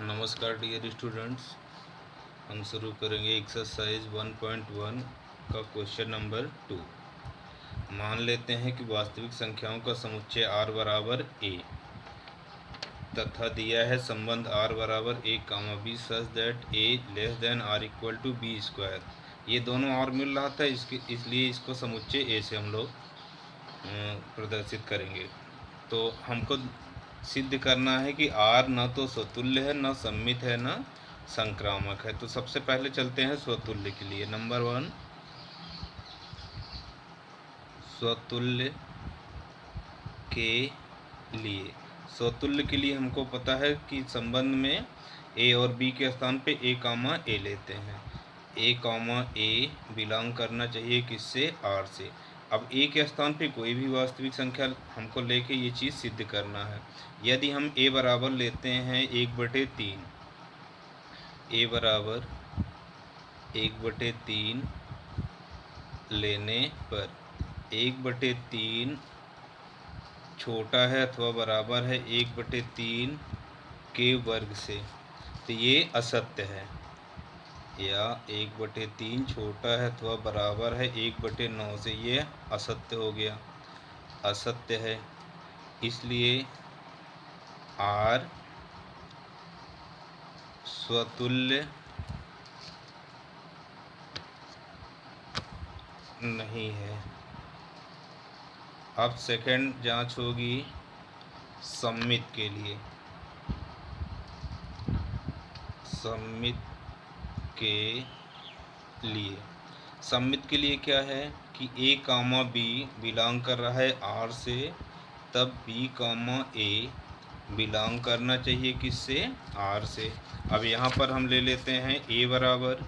नमस्कार dear students, हम शुरू करेंगे एक्सरसाइज 1.1 का क्वेश्चन नंबर 2। मान लेते हैं कि वास्तविक संख्याओं का समुच्चय r बराबर a तथा दिया है संबंध r बराबर a, b such that a less than r equal to b square. ये दोनों r मिल रहा था, इसलिए इसको समुच्चय a से हम लोग प्रदर्शित करेंगे। तो हमको सिद्ध करना है कि R न तो स्वतुल्य है, न सममित है, न संक्रामक है। तो सबसे पहले चलते हैं स्वतुल्य के लिए। नंबर 1, स्वतुल्य के लिए। स्वतुल्य के लिए हमको पता है कि संबंध में A और B के स्थान पे A, लेते हैं। A, बिलोंग करना चाहिए किससे? R से। अब A के स्थान पे कोई भी वास्तविक संख्या हमको लेके ये चीज़ सिद्ध करना है। यदि हम A बराबर लेते हैं 1/3, A बराबर 1/3 लेने पर 1/3 छोटा है अथवा बराबर है 1/3 के वर्ग से, तो ये असत्य है। या 1/3 छोटा है अथवा बराबर है 1/9 से, ये असत्य हो गया, असत्य है। इसलिए R स्वतुल्य नहीं है। अब सेकंड जांच होगी सममित के लिए। सममित के लिए, सममित के लिए क्या है कि A, B बिलोंग कर रहा है R से, तब B, A बिलोंग करना चाहिए किससे? R से। अब यहाँ पर हम ले लेते हैं A बराबर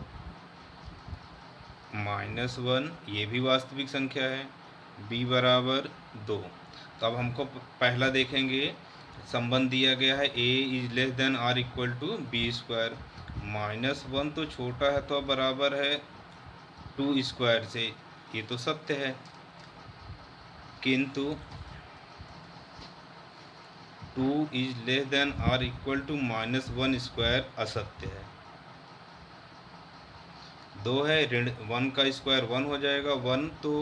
-1, ये भी वास्तविक संख्या है। B बराबर 2। तो अब हमको पहला देखेंगे, संबंध दिया गया है A is less than R equal to B square. -1 तो छोटा है तो बराबर है 2 स्क्वायर से, ये तो सत्य है। किंतु 2 is less than R equal to -1 square असत्य है। 2 है, ऋण 1 का स्क्वायर 1 हो जाएगा। 1 तो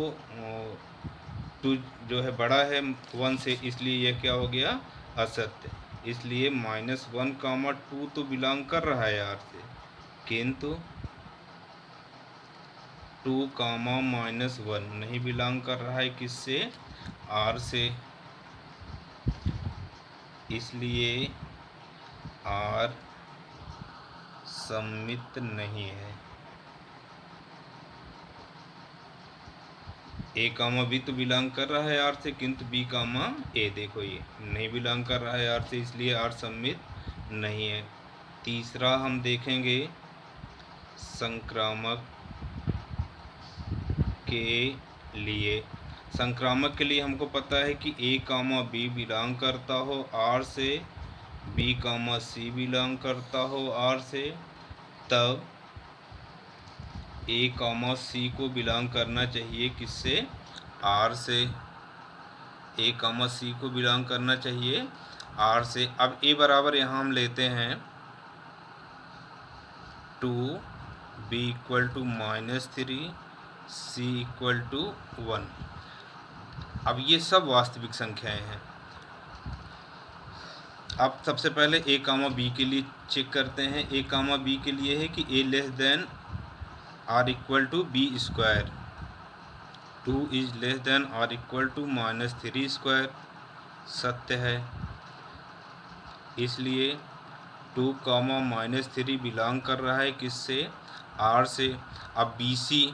2 जो है बड़ा है 1 से, इसलिए यह क्या हो गया? असत्य। इसलिए -1, 2 तो बिलोंग कर रहा है R से, किंतु 2, -1 नहीं बिलोंग कर रहा है किससे? R से। इसलिए R सममित नहीं है। A, B तो बिलोंग कर रहा है R से, किंतु B, A देखो ये नहीं बिलोंग कर रहा है R से, इसलिए R सममित नहीं है। तीसरा हम देखेंगे संक्रामक के लिए। संक्रामक के लिए हमको पता है कि A, B बिलोंग करता हो R से, B, C बिलोंग करता हो R से, तब A, C को बिलोंग करना चाहिए किससे? R से। A, C को बिलोंग करना चाहिए R से। अब A बराबर यहाँ हम लेते हैं 2, B equal to -3, C equal to 1। अब ये सब वास्तविक संख्याएं हैं। अब सबसे पहले A, B के लिए चेक करते हैं। A, B के लिए है कि A less than R equal to B square. 2 is less than R equal to -3 square, सत्य है। इसलिए 2, -3 बिलोंग कर रहा है किससे? R से। अब BC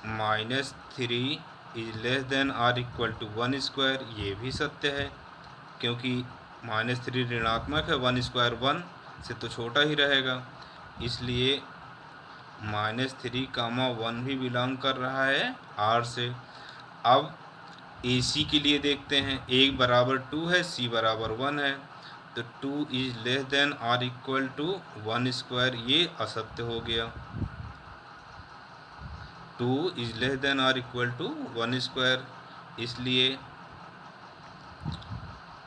-3 is less than R equal to 1 square, ये भी सत्य है, क्योंकि -3 ऋणात्मक है, 1 स्क्वायर 1 से तो छोटा ही रहेगा। इसलिए -3, 1 भी बिलोंग कर रहा है R से। अब AC के लिए देखते हैं। A बराबर 2 है, C बराबर 1 है, तो 2 is less than R equal to 1 square, ये असत्य हो गया। 2 is less than R equal to 1 square, इसलिए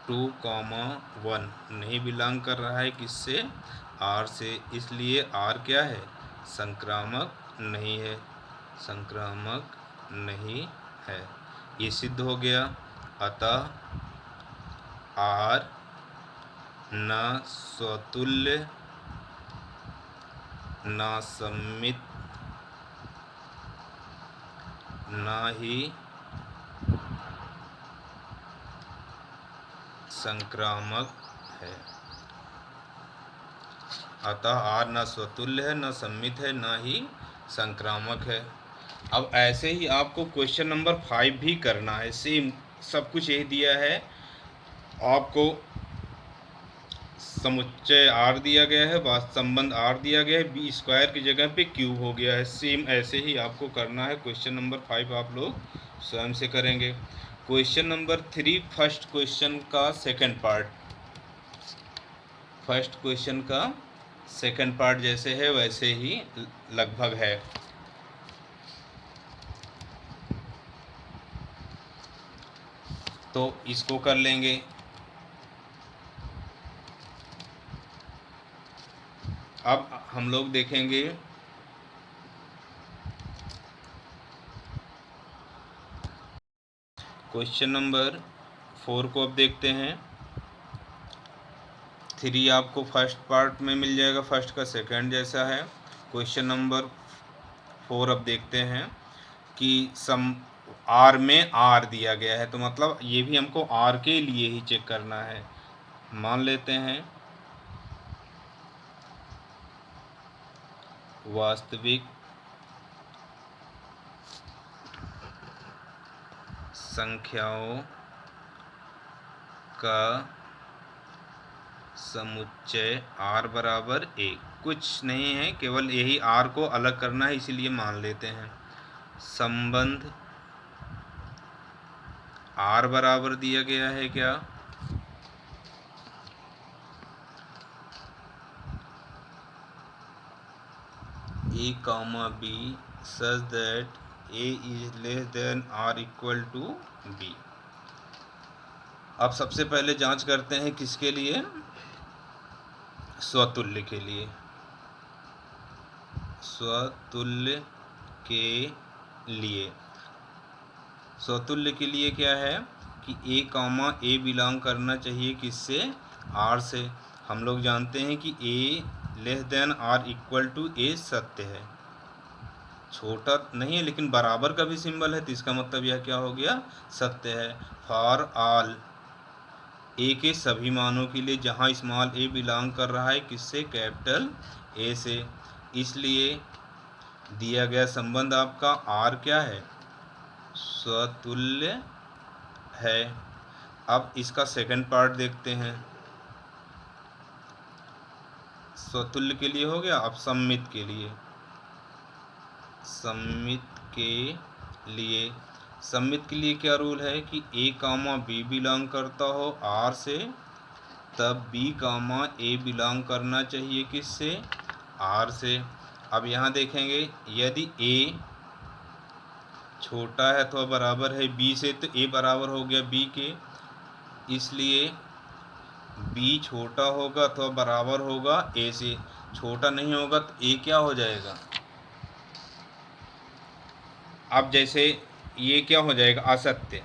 2,1 नहीं बिलोंग कर रहा है किससे, आर से, इसलिए आर क्या है, संक्रामक नहीं है, संक्रामक नहीं है। ये सिद्ध हो गया। अतः आर न स्वतुल्य न सम्मित न ही संक्रामक है। अतः आर न स्वतुल्य है, न सम्मित है, न ही संक्रामक है। अब ऐसे ही आपको क्वेश्चन नंबर 5 भी करना है। सेम सब कुछ यही दिया है आपको, समुच्चय आर दिया गया है, वास्तव संबंध आर दिया गया है, बी स्क्वायर की जगह पे क्यू हो गया है। सेम ऐसे ही आपको करना है। क्वेश्चन नंबर 5 आप लोग स्वयं से करेंगे। क्वेश्चन नंबर 3 फर्स्ट क्वेश्चन का सेकंड पार्ट, फर्स्ट क्वेश्चन का सेकंड पार्ट जैसे है वैसे ही लगभग है। तो इसको कर लेंगे। अब हम लोग देखेंगे क्वेश्चन नंबर 4 को। अब देखते हैं। 3 आपको फर्स्ट पार्ट में मिल जाएगा, फर्स्ट का सेकंड जैसा है। क्वेश्चन नंबर 4 अब देखते हैं कि सम आर में आर दिया गया है, तो मतलब ये भी हमको आर के लिए ही चेक करना है। मान लेते हैं वास्तविक संख्याओं का समुच्चय r बराबर 1। कुछ नहीं है, केवल यही r को अलग करना है, इसीलिए मान लेते हैं। संबंध r बराबर दिया गया है क्या, a, b such that a is less than or equal to b। अब सबसे पहले जांच करते हैं किसके लिए, स्वतुल्य के लिए। स्वतुल्य के लिए, स्वतुल्य के लिए क्या है कि a, बिलोंग करना चाहिए किससे, r से। हम लोग जानते हैं कि a लेस देन और इक्वल टू a सत्य है, छोटा नहीं है लेकिन बराबर का भी सिंबल है, तो इसका मतलब यह क्या हो गया, सत्य है। फॉर ऑल, ए के सभी मानों के लिए जहां स्मॉल ए बिलोंग कर रहा है किससे, कैपिटल ए से। इसलिए दिया गया संबंध आपका आर क्या है, स्वतुल्य है। अब इसका सेकंड पार्ट देखते हैं। स्वतुल्य के लिए हो गया। अब सम्मित के लिए, सम्मित के लिए, सम्मित के लिए क्या रूल है कि a, b बिलोंग करता हो r से, तब b, a बिलोंग करना चाहिए किससे, r से। अब यहाँ देखेंगे यदि a छोटा है तो बराबर है b से, तो a बराबर हो गया b के, इसलिए b छोटा होगा तो बराबर होगा a से। छोटा नहीं होगा तो a क्या हो जाएगा, अब जैसे ये क्या हो जाएगा, असत्य।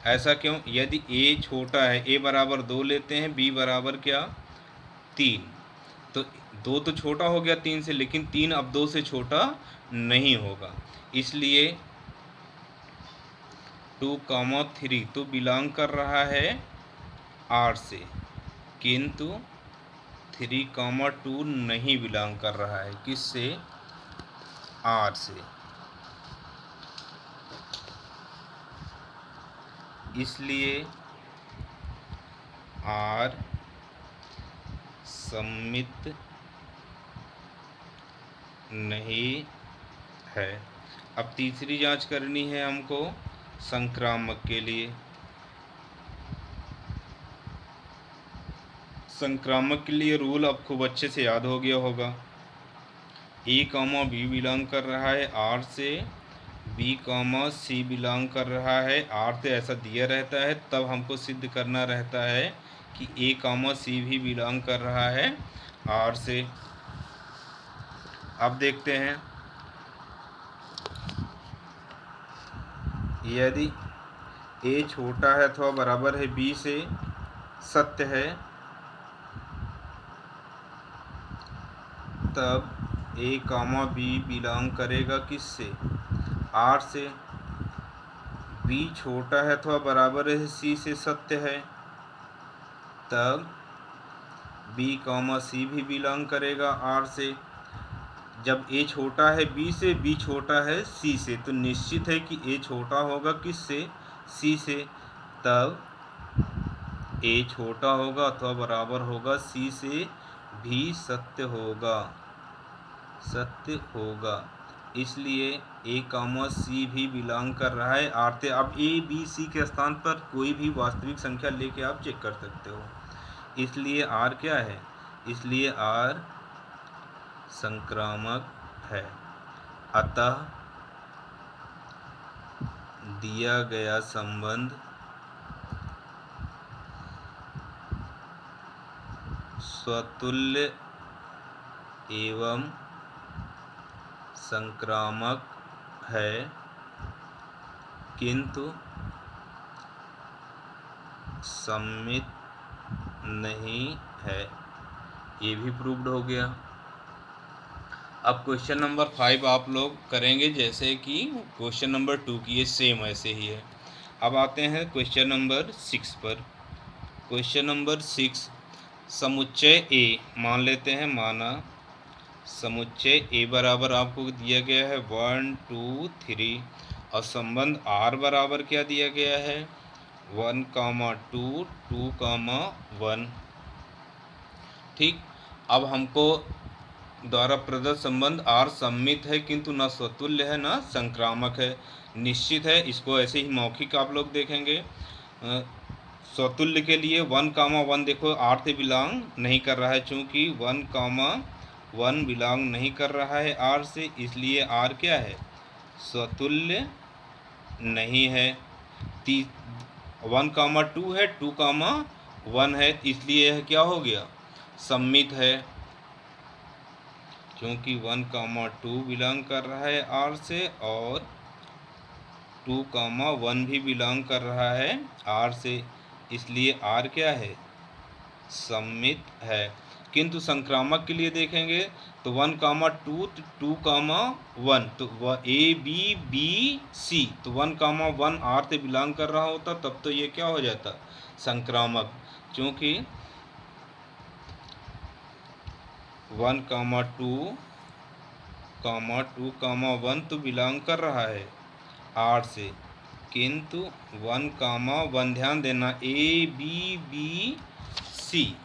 ऐसा क्यों, यदि a छोटा है, a बराबर 2 लेते हैं, b बराबर क्या 3, तो 2 तो छोटा हो गया 3 से, लेकिन 3 अब 2 से छोटा नहीं होगा, इसलिए 2, 3 तो बिलोंग कर रहा है r से, किंतु 3, 2 नहीं बिलोंग कर रहा है किससे, r से। इसलिए r सम्मित नहीं है। अब तीसरी जांच करनी है हमको संक्रामक के लिए। संक्रामक के लिए रूल अब खूब अच्छे से याद हो गया होगा। a, b बिलोंग कर रहा है r से, बी कॉमा सी बिलोंग कर रहा है आर से, ऐसा दिया रहता है, तब हमको सिद्ध करना रहता है कि ए कॉमा सी भी बिलोंग कर रहा है आर से। अब देखते हैं, यदि ए छोटा है अथवा बराबर है बी से, सत्य है, तब ए कामा बी बिलोंग करेगा किससे, आर से। बी छोटा है अथवा बराबर है सी से, सत्य है, तब बी कामा सी भी बिलोंग करेगा आर से। जब ए छोटा है बी से, बी छोटा है सी से, तो निश्चित है कि ए छोटा होगा किससे, सी से, तब ए छोटा होगा अथवा बराबर होगा सी से भी सत्य होगा, सत्य होगा। इसलिए ए कामा सी भी बिलोंग कर रहा है आर से। अब ए बी सी के स्थान पर कोई भी वास्तविक संख्या लेके आप चेक कर सकते हो। इसलिए आर क्या है, इसलिए आर संक्रामक है। अतः दिया गया संबंध स्वतुल्य एवं संक्रामक है, किंतु सम्मित नहीं है। ये भी प्रूव्ड हो गया। अब क्वेश्चन नंबर 5 आप लोग करेंगे जैसे कि क्वेश्चन नंबर 2 की, ये सेम ऐसे ही है। अब आते हैं क्वेश्चन नंबर 6 पर। क्वेश्चन नंबर 6, समुच्चय ए मान लेते हैं, माना समुच्चय ए बराबर आपको दिया गया है 1 2 3 और संबंध आर बराबर क्या दिया गया है 1, 2 2, 1। ठीक, अब हमको द्वारा प्रदत्त संबंध आर सम्मित है किंतु न स्वतुल्य है न संक्रामक है। निश्चित है, इसको ऐसे ही मौखिक आप लोग देखेंगे। स्वतुल्य के लिए 1, 1 देखो आर से बिलोंग नहीं कर रहा है, चूँकि 1, 1 बिलोंग नहीं कर रहा है आर से, इसलिए आर क्या है, स्वतुल्य नहीं है। 1, 2 है, 2, 1 है, इसलिए यह क्या हो गया, सम्मित है, क्योंकि 1, 2 बिलोंग कर रहा है आर से और 2, 1 भी बिलोंग कर रहा है आर से, इसलिए आर क्या है, सम्मित है। किंतु संक्रामक के लिए देखेंगे तो 1, 2, 2, 1 तो ए बी बी सी, तो 1, 1 आर से बिलोंग कर रहा होता, तब तो ये क्या हो जाता, संक्रामक, क्योंकि 1, 2, 1 तो बिलोंग कर रहा है आर से, किंतु 1, 1 ध्यान देना, ए बी बी सी,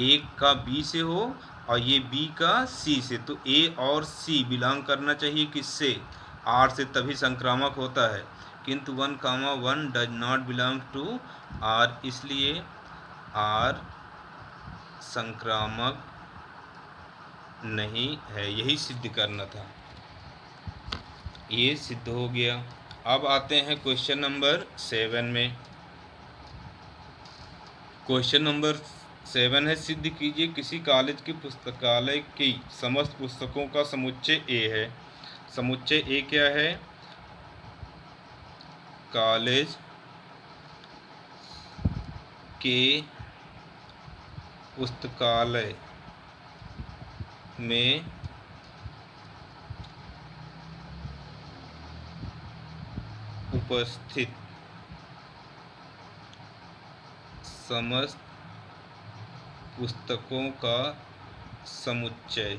एक का बी से हो और ये बी का सी से, तो ए और सी बिलोंग करना चाहिए किससे, आर से, तभी संक्रामक होता है। किंतु 1, 1 does not belong to R, इसलिए आर संक्रामक नहीं है। यही सिद्ध करना था, ये सिद्ध हो गया। अब आते हैं क्वेश्चन नंबर 7 में। क्वेश्चन नंबर 7 है, सिद्ध कीजिए किसी कॉलेज की पुस्तकालय की समस्त पुस्तकों का समुच्चय ए है। समुच्चय ए क्या है, कॉलेज के पुस्तकालय में उपस्थित समस्त पुस्तकों का समुच्चय।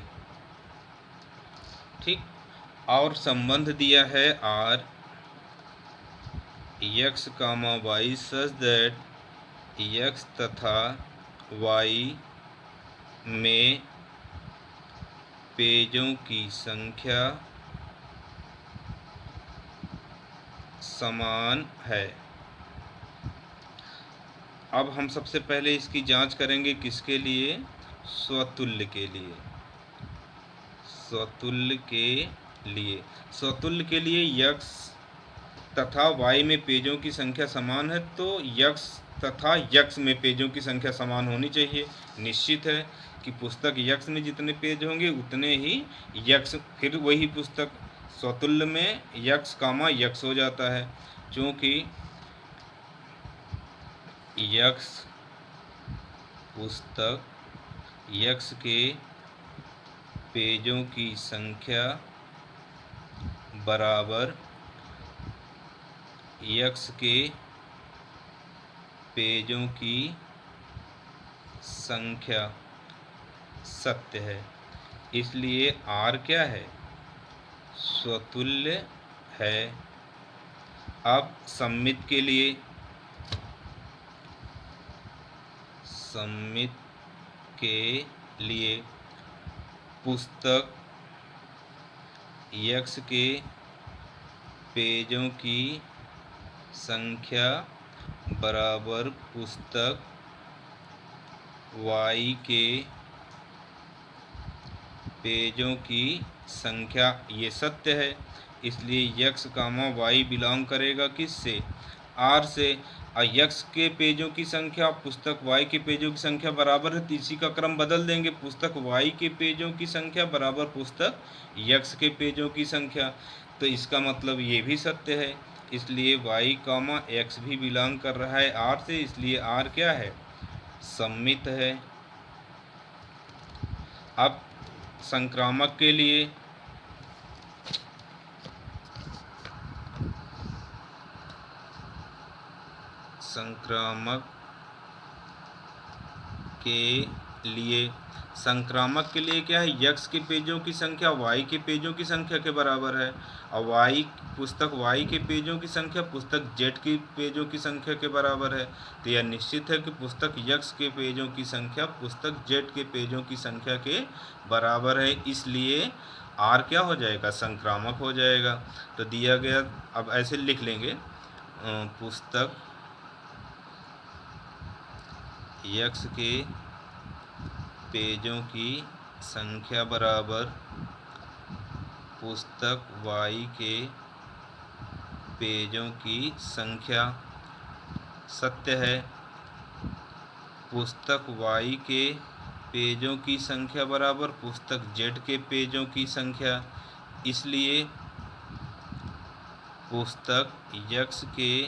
ठीक, और संबंध दिया है R x, y such that x तथा y में पेजों की संख्या समान है। अब हम सबसे पहले इसकी जांच करेंगे किसके लिए, स्वतुल्य के लिए। स्वतुल्य के लिए। स्वतुल्य के लिए x तथा y में पेजों की संख्या समान है, तो x तथा x में पेजों की संख्या समान होनी चाहिए। निश्चित है कि पुस्तक x में जितने पेज होंगे उतने ही x, फिर वही पुस्तक स्वतुल्य में x, x हो जाता है, क्योंकि x पुस्तक x के पेजों की संख्या बराबर x के पेजों की संख्या सत्य है। इसलिए R क्या है? स्वतुल्य है। अब सममित के लिए, पुस्तक x के पेजों की संख्या बराबर पुस्तक y के पेजों की संख्या, ये सत्य है। इसलिए x, y बिलोंग करेगा किससे? R से। और x के पेजों की संख्या पुस्तक y के पेजों की संख्या बराबर है, तो इसी का क्रम बदल देंगे। पुस्तक y के पेजों की संख्या बराबर पुस्तक x के पेजों की संख्या, तो इसका मतलब ये भी सत्य है। इसलिए y, x भी बिलोंग कर रहा है R से, इसलिए R क्या है? सममित है। अब संक्रामक के लिए, संक्रामक के लिए क्या है? x के पेजों की संख्या y के पेजों की संख्या के बराबर है, और पुस्तक y के पेजों की संख्या पुस्तक z के पेजों की संख्या के बराबर है। तो यह निश्चित है कि पुस्तक x के पेजों की संख्या पुस्तक z के पेजों की संख्या के बराबर है। इसलिए R क्या हो जाएगा? संक्रामक हो जाएगा। तो दिया गया, अब ऐसे लिख लेंगे, पुस्तक x के पेजों की संख्या बराबर पुस्तक y के पेजों की संख्या सत्य है। पुस्तक y के पेजों की संख्या बराबर पुस्तक z के पेजों की संख्या, इसलिए पुस्तक x के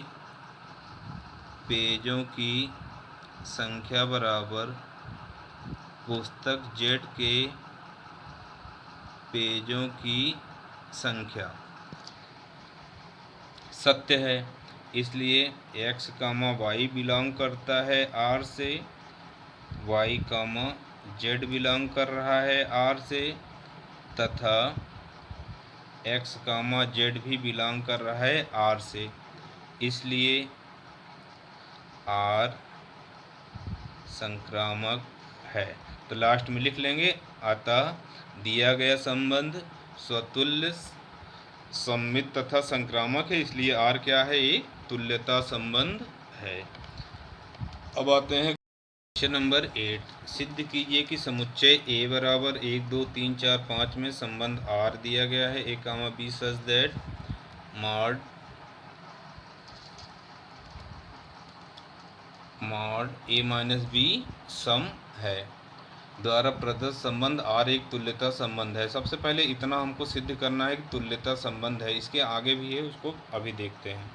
पेजों की संख्या बराबर पुस्तक z के पेजों की संख्या सत्य है। इसलिए x, y बिलोंग करता है R से, y, z बिलोंग कर रहा है R से, तथा x, z भी बिलोंग कर रहा है R से। इसलिए R संक्रामक है। तो लास्ट में लिख लेंगे, अतः दिया गया संबंध स्वतुल्य, सममित तथा संक्रामक है, इसलिए R क्या है? एक तुल्यता संबंध है। अब आते हैं क्वेश्चन नंबर 8। सिद्ध कीजिए कि समुच्चय A बराबर 1, 2, 3, 4, 5 में संबंध R दिया गया है। A, B such that mod A minus B सम है द्वारा प्रदत्त संबंध R एक तुल्यता संबंध है। सबसे पहले इतना हमको सिद्ध करना है कि तुल्यता संबंध है। इसके आगे भी है, उसको अभी देखते हैं।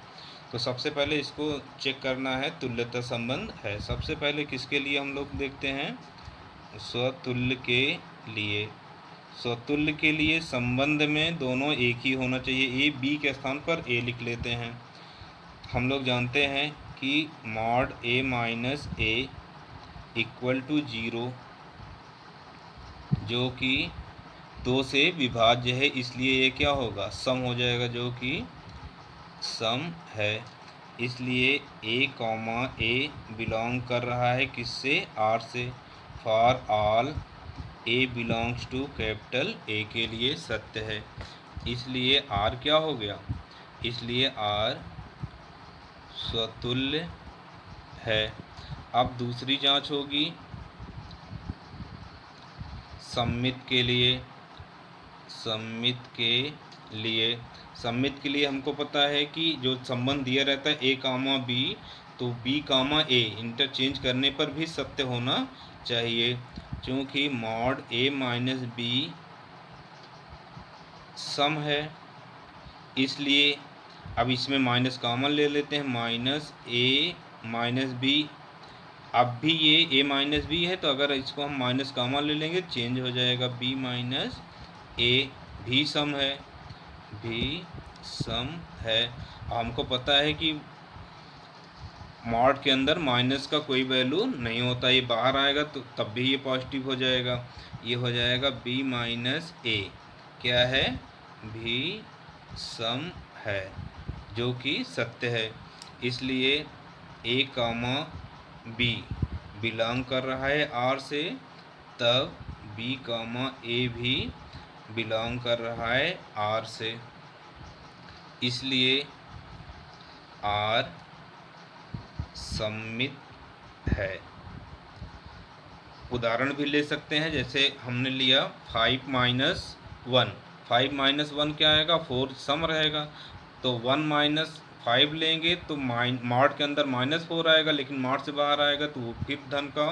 तो सबसे पहले इसको चेक करना है, तुल्यता संबंध है। सबसे पहले किसके लिए हम लोग देखते हैं? स्वतुल्य के लिए। स्वतुल्य के लिए संबंध में दोनों एक ही होना चाहिए। A B के स्थान पर A लिख लेते हैं। हम लोग जानते हैं कि mod A minus A equal to 0, जो कि 2 से विभाज्य है, इसलिए ये क्या होगा? सम हो जाएगा, जो कि सम है। इसलिए A, बिलोंग कर रहा है किससे? R से। For all A belongs to capital A के लिए सत्य है। इसलिए R क्या हो गया? इसलिए R स्वतुल्य है। अब दूसरी जांच होगी सममित के लिए। सममित के लिए सममित के लिए हमको पता है कि जो संबंध दिया रहता है ए कामा बी, तो बी कामा ए इंटरचेंज करने पर भी सत्य होना चाहिए, क्योंकि मॉड ए माइनस बी सम है। इसलिए अब इसमें माइनस कॉमन ले लेते हैं, माइनस ए माइनस बी। अब भी ये ए माइनस बी है, तो अगर इसको हम माइनस कॉमन ले लेंगे चेंज हो जाएगा, बी माइनस ए भी सम है, भी सम है। हमको पता है कि मॉड के अंदर माइनस का कोई वैल्यू नहीं होता, ये बाहर आएगा तो तब भी ये पॉजिटिव हो जाएगा। ये हो जाएगा बी माइनस ए क्या है, भी सम है, जो कि सत्य है। इसलिए ए कामा बी बिलोंग कर रहा है आर से, तब बी कामा ए भी बिलोंग कर रहा है आर से, इसलिए आर सममित है। उदाहरण भी ले सकते हैं, जैसे हमने लिया 5 माइनस 1, 5 माइनस 1 क्या आएगा, 4 सम रहेगा, तो 1 माइनस 5 लेंगे तो मॉड के अंदर -4 आएगा, लेकिन मॉड से बाहर आएगा तो वो फिर धन का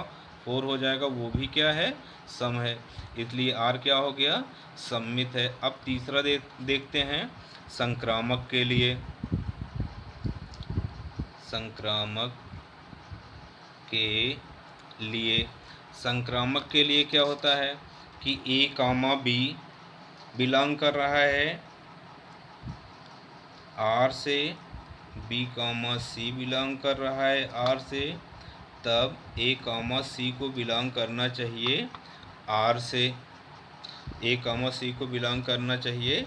4 हो जाएगा, वो भी क्या है, सम है। इसलिए आर क्या हो गया, सममित है। अब तीसरा देखते हैं संक्रामक के लिए। संक्रामक के लिए संक्रामक के लिए क्या होता है कि ए कामा बी बिलोंग कर रहा है आर से, बी कामा सी बिलोंग कर रहा है आर से, तब ए कामा सी को बिलोंग करना चाहिए आर से, ए कामा सी को बिलोंग करना चाहिए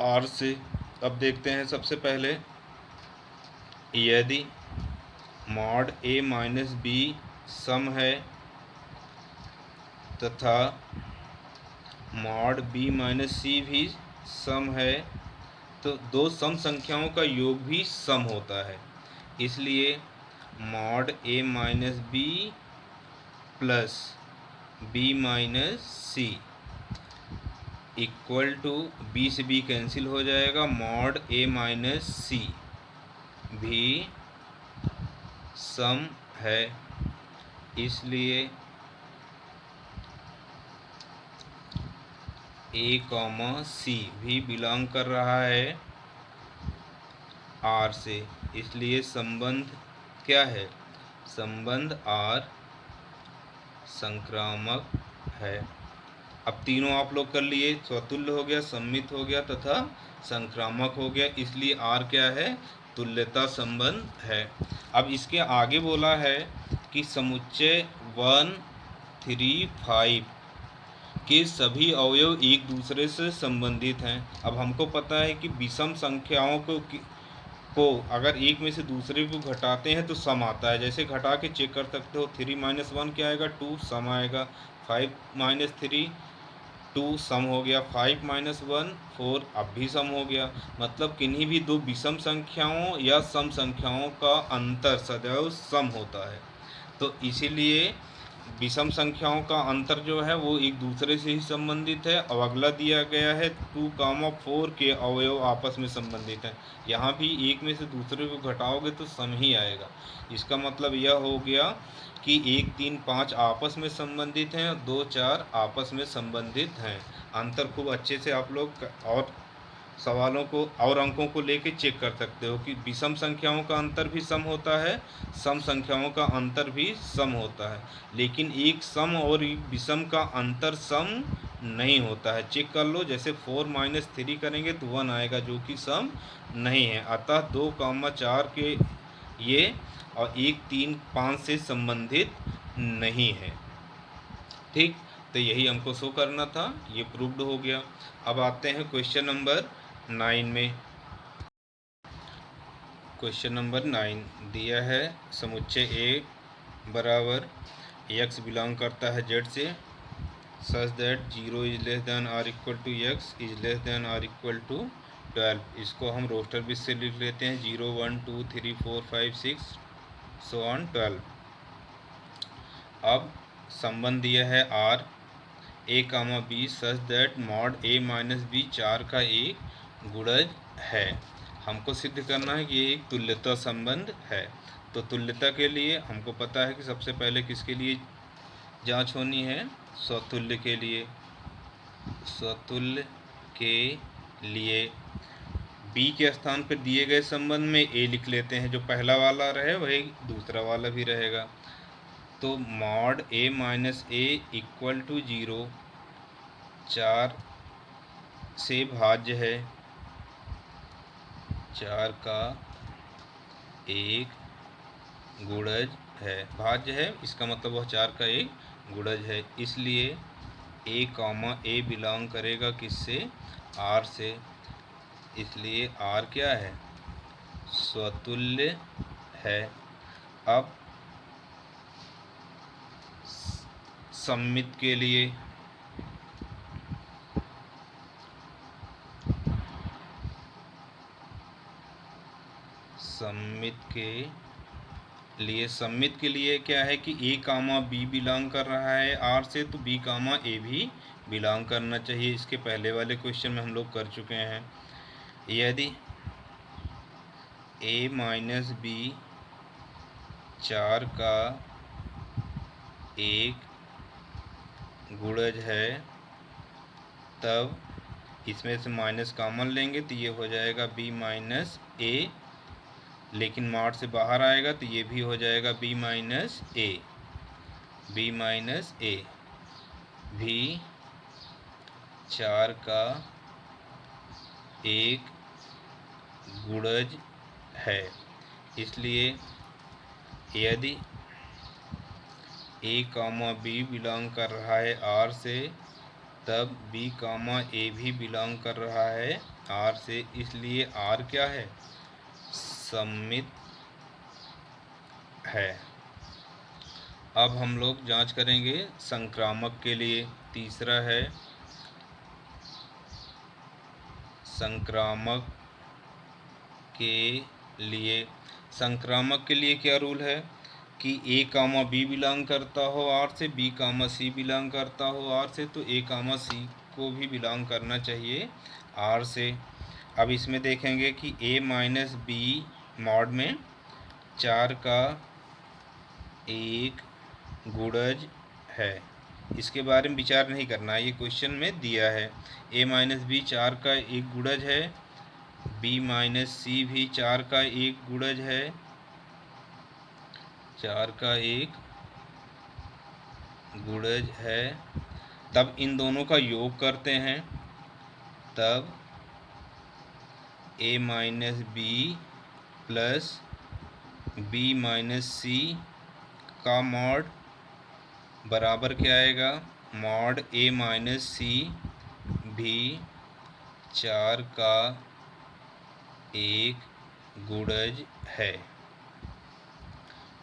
आर से। अब देखते हैं सबसे पहले, यदि मॉड ए माइनस बी सम है तथा मॉड बी माइनस सी भी सम है, तो दो सम संख्याओं का योग भी सम होता है। इसलिए mod A minus B plus B minus C equal to, B से बी कैंसिल हो जाएगा, मॉड ए माइनस सी भी सम है। इसलिए ए कॉमा सी भी बिलोंग कर रहा है आर से, इसलिए संबंध क्या है, संबंध आर संक्रामक है। अब तीनों आप लोग कर लिए, स्वतुल्य हो गया, सम्मित हो गया तथा संक्रामक हो गया, इसलिए आर क्या है, तुल्यता संबंध है। अब इसके आगे बोला है कि समुच्चय 1, 3, 5 के सभी अवयव एक दूसरे से संबंधित हैं। अब हमको पता है कि विषम संख्याओं को अगर एक में से दूसरे को घटाते हैं तो सम आता है। जैसे घटा के चेक कर सकते हो, 3 माइनस 1 क्या आएगा, 2 सम आएगा, 5 माइनस 3 2 सम हो गया, 5 माइनस 1 4 अब भी सम हो गया। मतलब किन्हीं भी दो विषम संख्याओं या सम संख्याओं का अंतर सदैव सम होता है। तो इसीलिए विषम संख्याओं का अंतर जो है वो एक दूसरे से ही संबंधित है। और अगला दिया गया है 2, 4 के अवयव आपस में संबंधित हैं। यहाँ भी एक में से दूसरे को घटाओगे तो सम ही आएगा। इसका मतलब यह हो गया कि 1, 3, 5 आपस में संबंधित हैं और 2, 4 आपस में संबंधित हैं। अंतर खूब अच्छे से आप लोग और सवालों को और अंकों को लेके चेक कर सकते हो कि विषम संख्याओं का अंतर भी सम होता है, सम संख्याओं का अंतर भी सम होता है, लेकिन एक सम और एक विषम का अंतर सम नहीं होता है। चेक कर लो, जैसे 4 माइनस 3 करेंगे तो 1 आएगा जो कि सम नहीं है। अतः 2, 4 के ये और 1, 3, 5 से संबंधित नहीं है। ठीक, तो यही हमको शो करना था, ये प्रूव्ड हो गया। अब आते हैं क्वेश्चन नंबर 9 में। क्वेश्चन नंबर 9 दिया है, समुच्चय ए बराबर x बिलोंग करता है z से, such that 0 is less than R equal to x is less than R equal to 12। इसको हम रोस्टर बिट से लिख लेते हैं, 0, 1, 2, 3, 4, 5, 6 सो ऑन 12। अब संबंध दिया है r, A comma B such that mod A minus B 4 का एक गुणज है। हमको सिद्ध करना है कि ये एक तुल्यता संबंध है। तो तुल्यता के लिए हमको पता है कि सबसे पहले किसके लिए जांच होनी है, स्वतुल्य के लिए। स्वतुल्य के लिए बी के स्थान पर दिए गए संबंध में ए लिख लेते हैं, जो पहला वाला रहे वही दूसरा वाला भी रहेगा। तो mod A minus A equal to 0 4 से भाज्य है, 4 का एक गुणज है। भाज्य है इसका मतलब वह 4 का एक गुणज है, इसलिए ए कामा ए बिलोंग करेगा किससे, आर से। इसलिए आर क्या है, स्वतुल्य है। अब सममित के लिए सममित के लिए क्या है कि ए कामा बी बिलोंग कर रहा है आर से, तो बी कामा ए भी बिलोंग करना चाहिए। इसके पहले वाले क्वेश्चन में हम लोग कर चुके हैं। यदि ए माइनस बी 4 का एक गुणज है, तब इसमें से माइनस कॉमन लेंगे तो ये हो जाएगा बी माइनस ए, लेकिन मॉड से बाहर आएगा तो ये भी हो जाएगा बी माइनस ए। बी माइनस ए भी 4 का एक गुणज है, इसलिए यदि ए कामा बी बिलोंग कर रहा है आर से, तब बी कामा ए भी बिलोंग कर रहा है आर से, इसलिए आर क्या है, सममित है। अब हम लोग जांच करेंगे संक्रामक के लिए। तीसरा है संक्रामक के लिए। संक्रामक के लिए क्या रूल है कि ए कामा बी बिलोंग करता हो आर से, बी कामा सी बिलोंग करता हो आर से, तो ए कामा सी को भी बिलोंग करना चाहिए आर से। अब इसमें देखेंगे कि ए माइनस बी मॉड में 4 का एक गुणज है, इसके बारे में विचार नहीं करना है, ये क्वेश्चन में दिया है। ए माइनस बी 4 का एक गुणज है, बी माइनस सी भी 4 का एक गुणज है, 4 का एक गुणज है। तब इन दोनों का योग करते हैं, तब A minus B plus B minus C का मॉड बराबर क्या आएगा, मॉड ए माइनस सी भी 4 का एक गुणज है,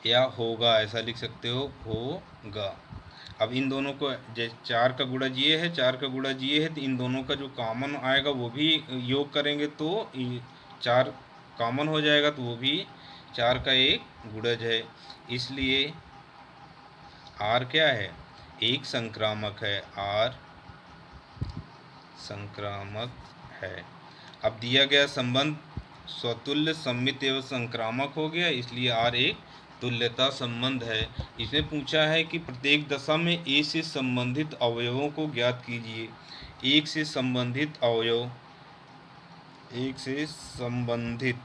या होगा, ऐसा लिख सकते हो, होगा। अब इन दोनों को, जैसे 4 का गुणज ये है, 4 का गुणज ये है, तो इन दोनों का जो कॉमन आएगा वो भी योग करेंगे तो 4 कॉमन हो जाएगा, तो वो भी 4 का एक गुणज है। इसलिए आर क्या है, एक संक्रामक है, आर संक्रामक है। अब दिया गया संबंध स्वतुल्य, सममित एवं संक्रामक हो गया, इसलिए आर एक तुल्यता संबंध है। इसमें पूछा है कि प्रत्येक दशा में ए से संबंधित अवयवों को ज्ञात कीजिए। एक से संबंधित अवयव, एक से संबंधित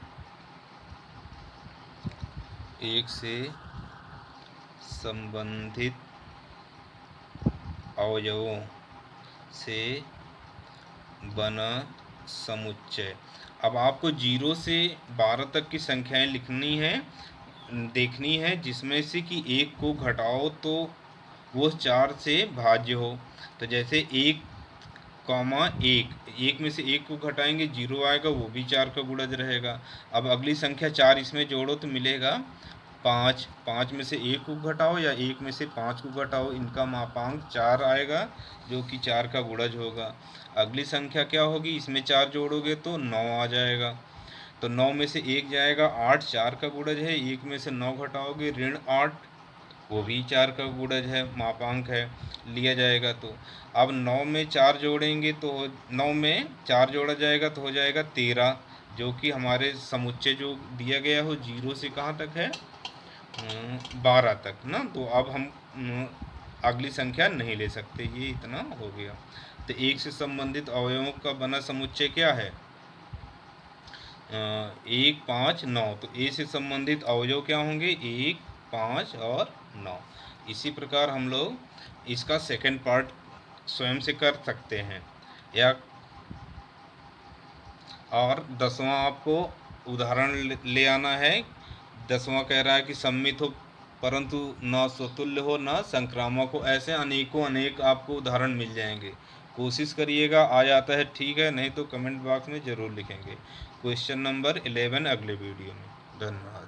अवयवों से बना समुच्चय। अब आपको 0 से 12 तक की संख्याएं लिखनी है, देखनी है, जिसमें से कि एक को घटाओ तो वो 4 से भाज्य हो। तो जैसे 1 कॉमा 1 में से 1 को घटाएंगे 0 आएगा, वो भी 4 का गुणज रहेगा। अब अगली संख्या 4 इसमें जोड़ो तो मिलेगा 5। 5 में से 1 को घटाओ या 1 में से 5 को घटाओ, इनका मापांक 4 आएगा, जो कि 4 का गुणज होगा। अगली संख्या क्या होगी, इसमें 4 जोड़ोगे तो 9 आ जाएगा, तो 9 में से 1 जाएगा 8, 4 का गुणज है, 1 में से 9 घटाओगे ऋण 8, वो भी 4 का गुणज है, मापांक है, लिया जाएगा। तो अब 9 में 4 जोड़ेंगे तो 9 में 4 जोड़ा जाएगा तो हो जाएगा 13, जो कि हमारे समुच्चय जो दिया गया हो 0 से कहाँ तक है, 12 तक ना। तो अब हम अगली संख्या नहीं ले सकते, ये इतना हो गया। तो 1 से संबंधित अवयवों का बना समुच्चय क्या है, 1, 5, 9। तो ए से संबंधित अवयव क्या होंगे, 1, 5 और 9। इसी प्रकार हम लोग इसका सेकंड पार्ट स्वयं से कर सकते हैं, या और 10वां आपको उदाहरण ले आना है। 10वां कह रहा है कि सम्मित हो परंतु न स्वतुल्य हो न संक्रामक हो। ऐसे अनेकों अनेक आपको उदाहरण मिल जाएंगे, कोशिश करिएगा। आ जाता है ठीक है, नहीं तो कमेंट बॉक्स में ज़रूर लिखेंगे। क्वेश्चन नंबर 11 अगले वीडियो में। धन्यवाद।